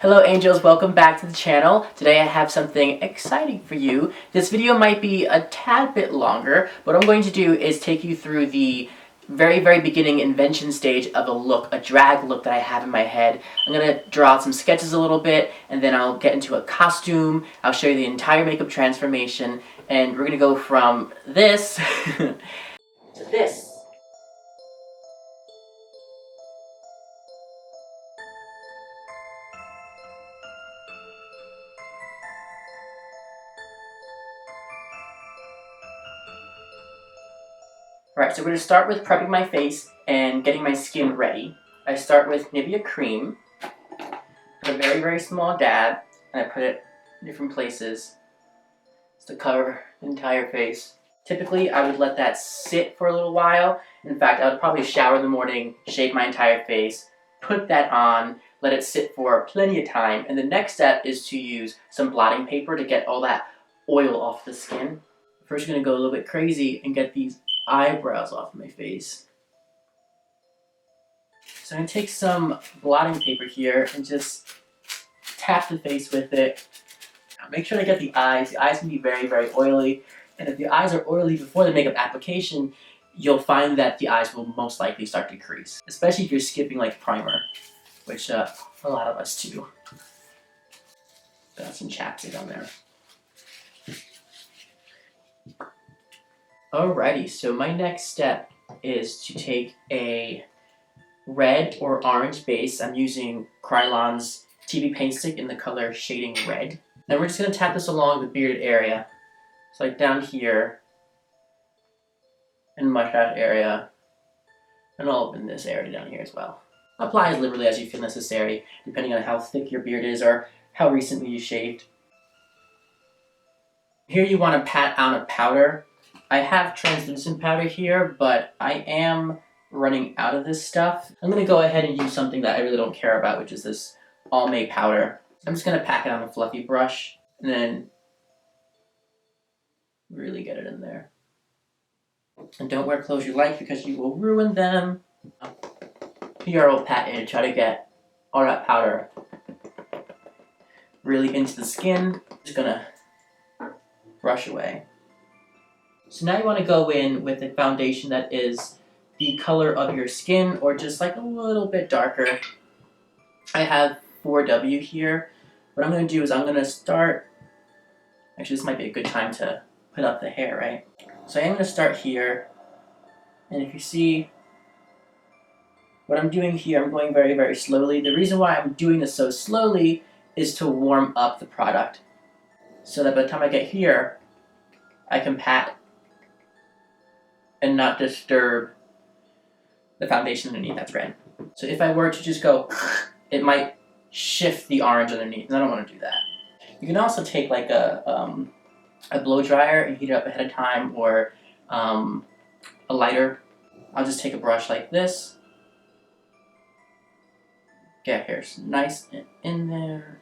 Hello angels, welcome back to the channel. Today I have something exciting for you. This video might be a tad bit longer. What I'm going to do is take you through the very beginning invention stage of a look, a drag look that I have in my head. I'm going to draw out some sketches a little bit, and then I'll get into a costume. I'll show you the entire makeup transformation, and we're going to go from this to this. Alright, so we're going to start with prepping my face and getting my skin ready. I start with Nivea cream, put a very small dab, and I put it in different places just to cover the entire face. Typically, I would let that sit for a little while. In fact, I would probably shower in the morning, shave my entire face, put that on, let it sit for plenty of time, and the next step is to use some blotting paper to get all that oil off the skin. First, I'm going to go a little bit crazy and get these eyebrows off my face. So I'm going to take some blotting paper here and just tap the face with it. Now make sure to get the eyes. The eyes can be very oily, and if the eyes are oily before the makeup application, you'll find that the eyes will most likely start to crease, especially if you're skipping like primer, which a lot of us do. Got some chapstick on there. Alrighty, so my next step is to take a red or orange base. I'm using Krylon's TV Paint Stick in the color Shading Red. Then we're just going to tap this along the bearded area. So like down here, and mustache area, and all up in this area down here as well. Apply as liberally as you feel necessary, depending on how thick your beard is or how recently you shaved. Here you want to pat on a powder. I have translucent powder here, but I am running out of this stuff. I'm going to go ahead and use something that I really don't care about, which is this Almay powder. I'm just going to pack it on a fluffy brush, and then really get it in there. And don't wear clothes you like because you will ruin them. Here I'll pat in, try to get all that powder really into the skin. Just going to brush away. So now you want to go in with a foundation that is the color of your skin or just like a little bit darker. I have 4W here. What I'm going to do is I'm going to start, actually this might be a good time to put up the hair, right? So I am going to start here, and if you see what I'm doing here, I'm going very slowly. The reason why I'm doing this so slowly is to warm up the product so that by the time I get here, I can pat and not disturb the foundation underneath that's red. So if I were to just go, it might shift the orange underneath, and I don't want to do that. You can also take like a blow dryer and heat it up ahead of time, or a lighter. I'll just take a brush like this, get hair nice and in there,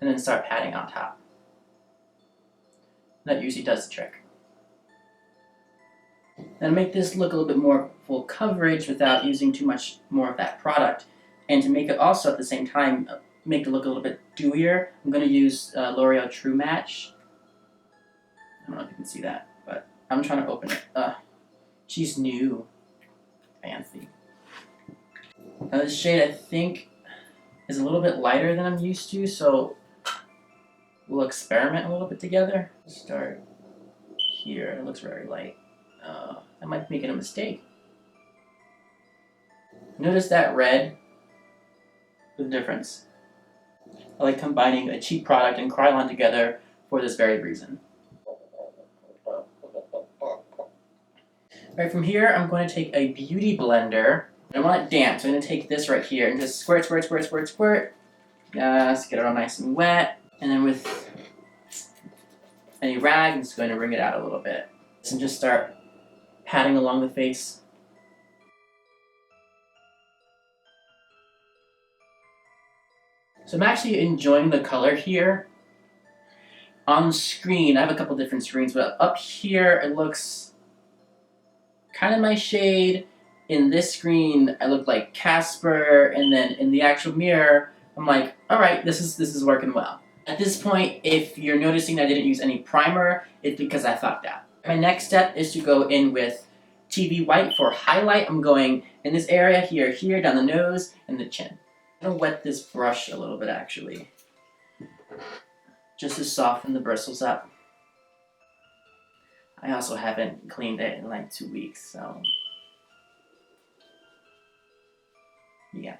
and then start patting on top. That usually does the trick. Now to make this look a little bit more full coverage without using too much more of that product, and to make it also at the same time make it look a little bit dewier, I'm going to use L'Oreal True Match. I don't know if you can see that, but I'm trying to open it. She's new. Fancy. Now this shade I think is a little bit lighter than I'm used to, so we'll experiment a little bit together. Start here. It looks very light. I might be making a mistake. Notice that red? The difference. I like combining a cheap product and Krylon together for this very reason. Right, from here I'm going to take a beauty blender. I want it damp, so I'm going to take this right here and just squirt. Yes, get it all nice and wet. And then with any rag, I'm just going to wring it out a little bit. And just start patting along the face. So I'm actually enjoying the color here. On the screen, I have a couple different screens, but up here it looks kind of my shade. In this screen, I look like Casper, and then in the actual mirror, I'm like alright, this is working well. At this point, if you're noticing that I didn't use any primer, it's because I fucked up. My next step is to go in with TV White for highlight. I'm going in this area here, down the nose, and the chin. I'm gonna wet this brush a little bit actually, just to soften the bristles up. I also haven't cleaned it in like 2 weeks, so yeah.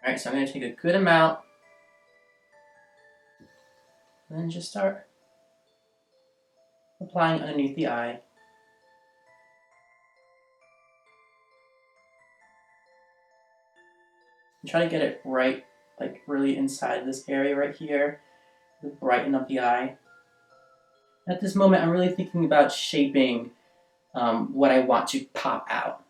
Alright, so I'm going to take a good amount and then just start applying underneath the eye. And try to get it right, like really inside this area right here, to brighten up the eye. At this moment, I'm really thinking about shaping what I want to pop out.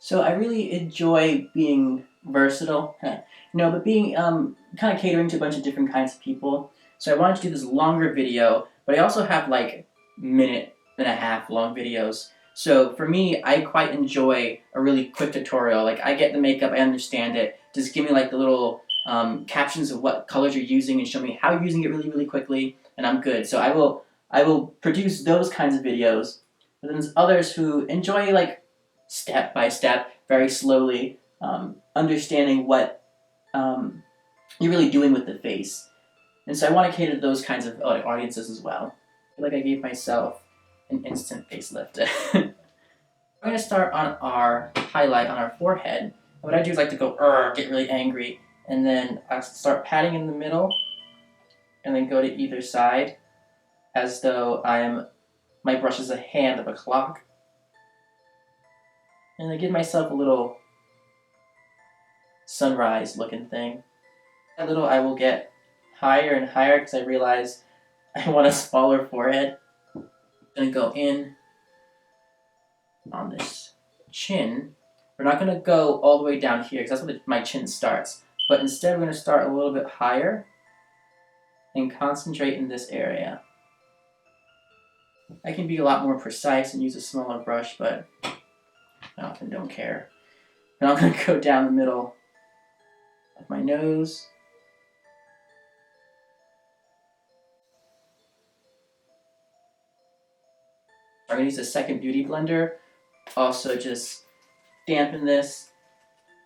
So I really enjoy being versatile, but being kind of catering to a bunch of different kinds of people. So I wanted to do this longer video, but I also have like minute and a half long videos. So for me, I quite enjoy a really quick tutorial. Like I get the makeup, I understand it. Just give me like the little captions of what colors you're using and show me how you're using it really, really quickly, and I'm good. So I will produce those kinds of videos. But then there's others who enjoy like step by step, very slowly, understanding what you're really doing with the face. And so I want to cater to those kinds of audiences as well. I feel like I gave myself an instant facelift. I'm going to start on our highlight on our forehead. What I do is like to go, get really angry, and then I start patting in the middle, and then go to either side, as though my brush is a hand of a clock. And I give myself a little sunrise looking thing. A little I will get higher and higher because I realize I want a smaller forehead. I'm going to go in on this chin. We're not going to go all the way down here because that's where my chin starts. But instead we're going to start a little bit higher and concentrate in this area. I can be a lot more precise and use a smaller brush, but I often don't care. And I'm going to go down the middle of my nose. I'm going to use a second beauty blender. Also just dampen this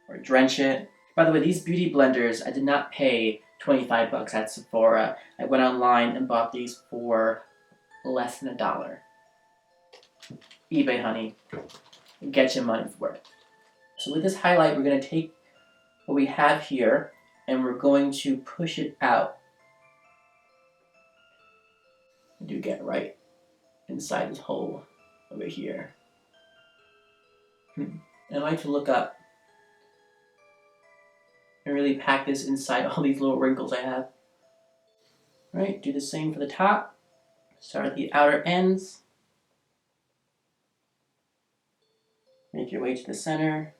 or drench it. By the way, these beauty blenders, I did not pay 25 bucks at Sephora. I went online and bought these for less than $1. eBay, honey. Get your money's worth. So with this highlight, we're going to take what we have here and we're going to push it out. I do get right inside this hole over here. And I like to look up and really pack this inside all these little wrinkles I have. All right, do the same for the top. Start at the outer ends. Make your way to the center.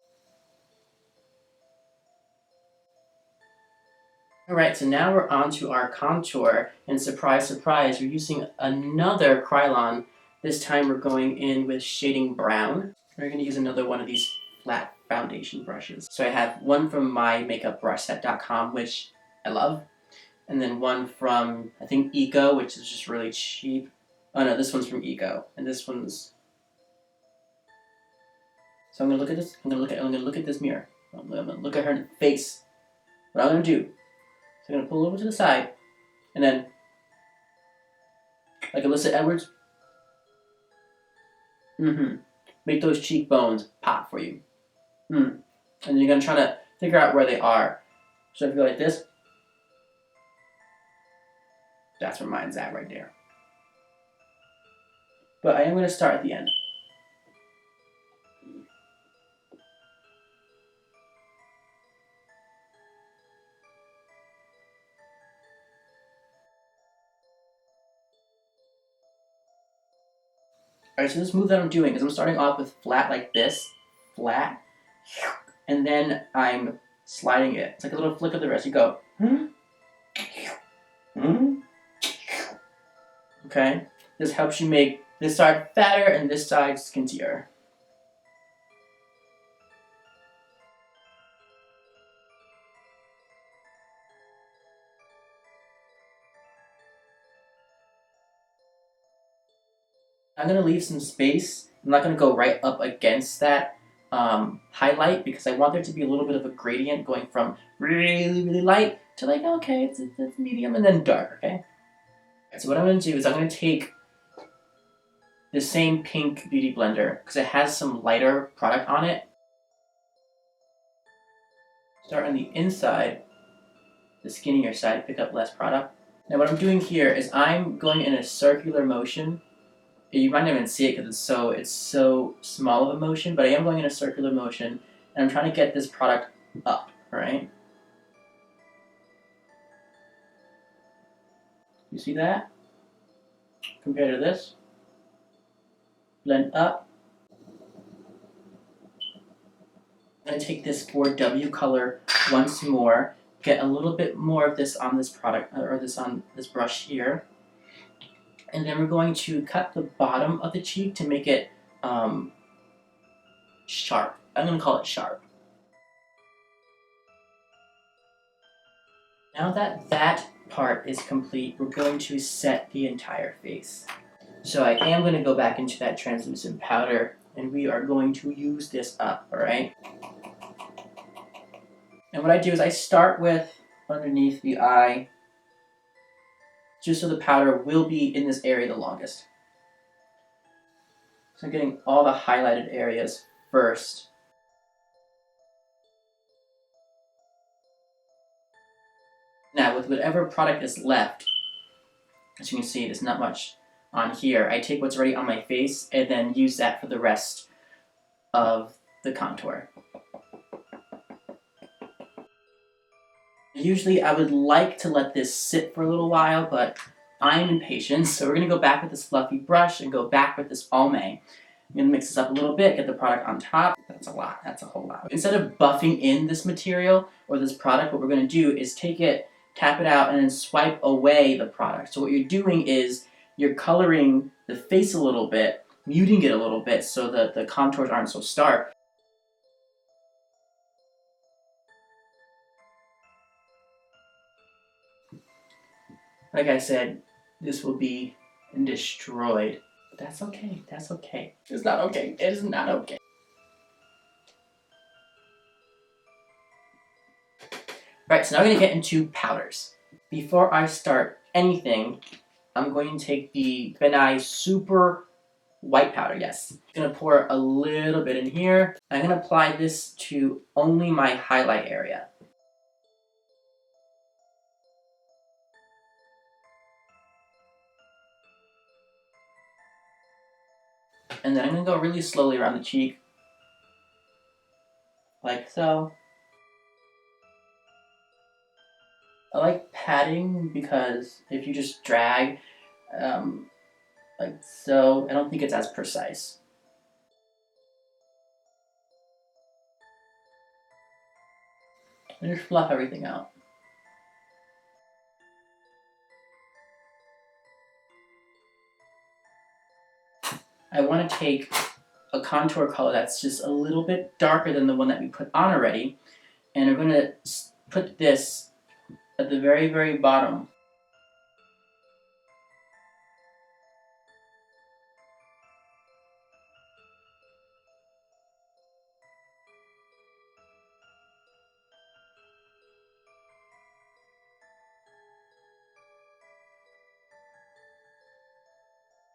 Alright, so now we're on to our contour, and surprise, surprise, we're using another Krylon. This time we're going in with shading brown. We're going to use another one of these flat foundation brushes. So I have one from mymakeupbrushset.com, which I love, and then one from, I think, Eco, which is just really cheap. Oh no, this one's from Eco, and this one's... So I'm going to look at this, I'm going to look at this mirror. I'm going to look at her in the face. What I'm going to do, so I'm going to pull over to the side, and then, like Alyssa Edwards, make those cheekbones pop for you. And then you're going to try to figure out where they are. So if you go like this, that's where mine's at right there. But I am going to start at the end. Alright, so this move that I'm doing is I'm starting off with flat like this, flat, and then I'm sliding it. It's like a little flick of the wrist. You go, okay? This helps you make this side fatter and this side skintier. I'm going to leave some space. I'm not going to go right up against that highlight because I want there to be a little bit of a gradient going from really, really light to like, okay, it's medium and then dark, okay? So what I'm going to do is I'm going to take the same pink beauty blender because it has some lighter product on it. Start on the inside, the skinnier side, pick up less product. Now what I'm doing here is I'm going in a circular motion. You might not even see it because it's so small of a motion, but I am going in a circular motion and I'm trying to get this product up, right? You see that? Compared to this. Blend up. I'm going to take this 4W color once more, get a little bit more of this on this product, or this on this brush here. And then we're going to cut the bottom of the cheek to make it sharp. I'm going to call it sharp. Now that that part is complete, we're going to set the entire face. So I am going to go back into that translucent powder and we are going to use this up, alright? And what I do is I start with underneath the eye, just so the powder will be in this area the longest. So I'm getting all the highlighted areas first. Now with whatever product is left, as you can see, there's not much on here. I take what's already on my face and then use that for the rest of the contour. Usually I would like to let this sit for a little while, but I'm impatient, so we're going to go back with this fluffy brush and go back with this Almay. I'm going to mix this up a little bit, get the product on top. That's a lot, that's a whole lot. Instead of buffing in this material or this product, what we're going to do is take it, tap it out, and then swipe away the product. So what you're doing is you're coloring the face a little bit, muting it a little bit so that the contours aren't so stark. Like I said, this will be destroyed. But that's okay, that's okay. It's not okay, it is not okay. Alright, so now we're going to get into powders. Before I start anything, I'm going to take the Ben Nye Super White Powder, yes. I'm going to pour a little bit in here. I'm going to apply this to only my highlight area. And then I'm going to go really slowly around the cheek, like so. I like patting because if you just drag, like so, I don't think it's as precise. And just fluff everything out. I want to take a contour color that's just a little bit darker than the one that we put on already, and we're going to put this at the very, very bottom.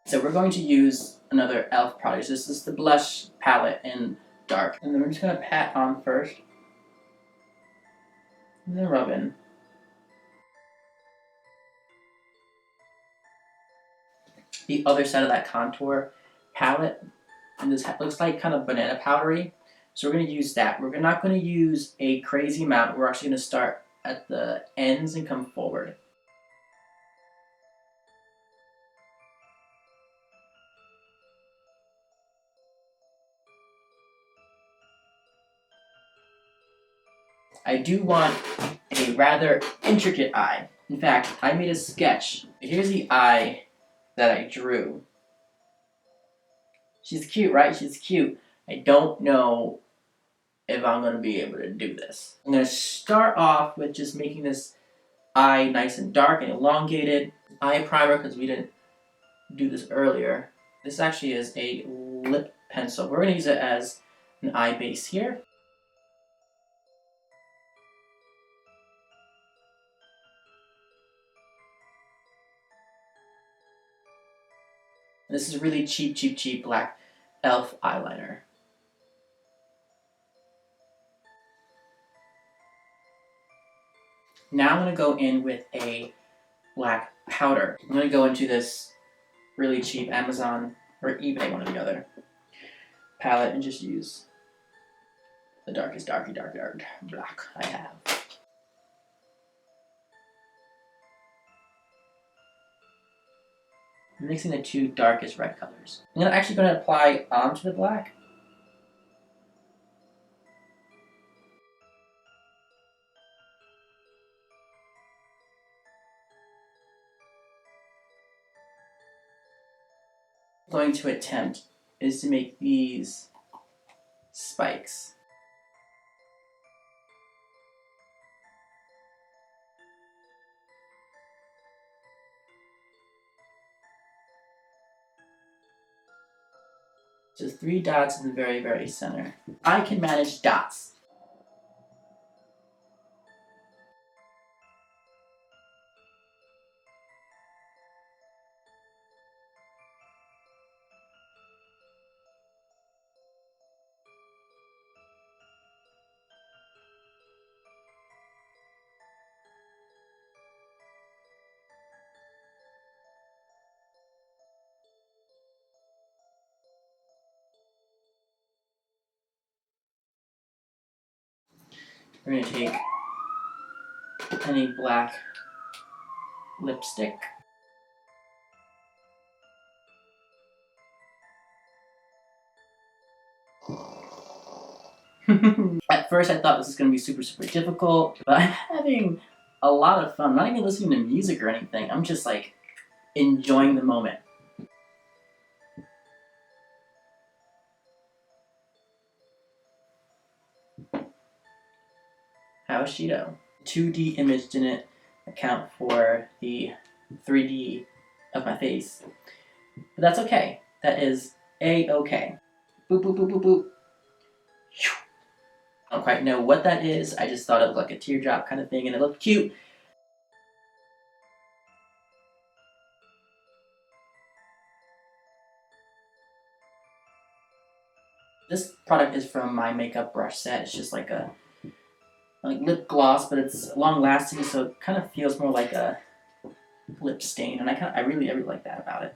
So we're going to use another e.l.f. product. This is the blush palette in dark. And then we're just going to pat on first. And then rub in. The other side of that contour palette. And this looks like kind of banana powdery. So we're going to use that. We're not going to use a crazy amount. We're actually going to start at the ends and come forward. I do want a rather intricate eye. In fact, I made a sketch. Here's the eye that I drew. She's cute, right? She's cute. I don't know if I'm going to be able to do this. I'm going to start off with just making this eye nice and dark and elongated. Eye primer, because we didn't do this earlier. This actually is a lip pencil. We're going to use it as an eye base here. This is really cheap black e.l.f. eyeliner. Now I'm going to go in with a black powder. I'm going to go into this really cheap Amazon or eBay, one or the other, palette and just use the darkest dark black I have. I'm mixing the two darkest red colors. I'm actually going to apply onto the black. I'm going to attempt is to make these spikes. So 3 dots in the very center. I can manage dots. We're going to take any black lipstick. At first I thought this was going to be super difficult, but I'm having a lot of fun. I'm not even listening to music or anything. I'm just like enjoying the moment. How is Shido? 2D image didn't account for the 3D of my face. But that's okay. That is A-okay. Boop, boop, boop, boop, boop. I don't quite know what that is. I just thought it looked like a teardrop kind of thing and it looked cute. This product is from my makeup brush set. It's just like a lip gloss, but it's long lasting, so it kind of feels more like a lip stain, and I really like that about it.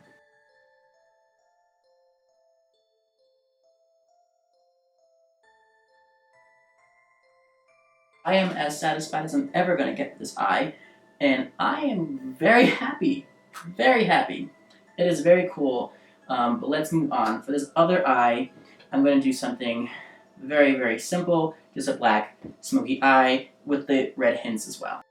I am as satisfied as I'm ever going to get with this eye, and I am very happy. Very happy. It is very cool, but let's move on. For this other eye, I'm going to do something very simple, just a black smoky eye with the red hints as well.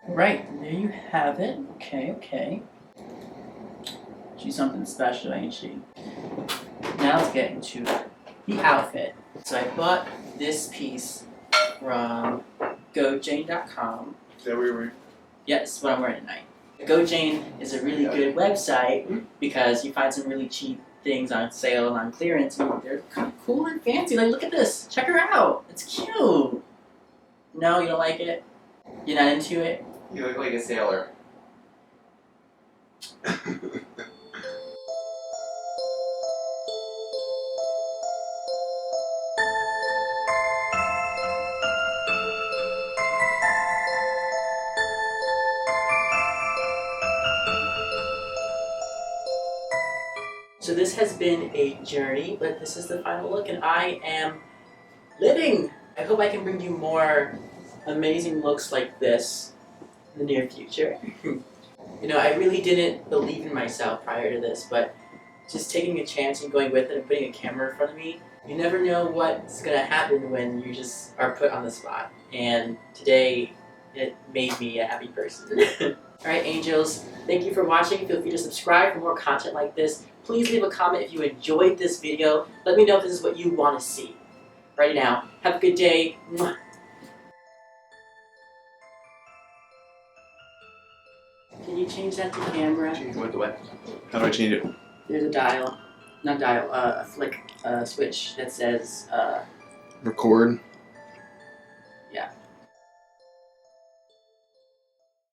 Right, there you have it. Okay. She's something special, ain't she? Now let's get into the outfit. So I bought this piece from GoJane.com. Is that where you were? Yes, what I'm wearing tonight. GoJane is a really good website because you find some really cheap things on sale and on clearance, and they're kind of cool and fancy. Like, look at this. Check her out. It's cute. No, you don't like it? You're not into it? You look like a sailor. So this has been a journey, but this is the final look, and I am living. I hope I can bring you more amazing looks like this in the near future. You know, I really didn't believe in myself prior to this, but just taking a chance and going with it and putting a camera in front of me, you never know what's gonna happen when you just are put on the spot. And today, it made me a happy person. Alright, angels, thank you for watching. Feel free to subscribe for more content like this. Please leave a comment if you enjoyed this video. Let me know if this is what you want to see. Right now, have a good day. Mwah. Can you change that to camera? Change what to what? How do I change it? There's a dial, not dial, a flick switch that says, Record.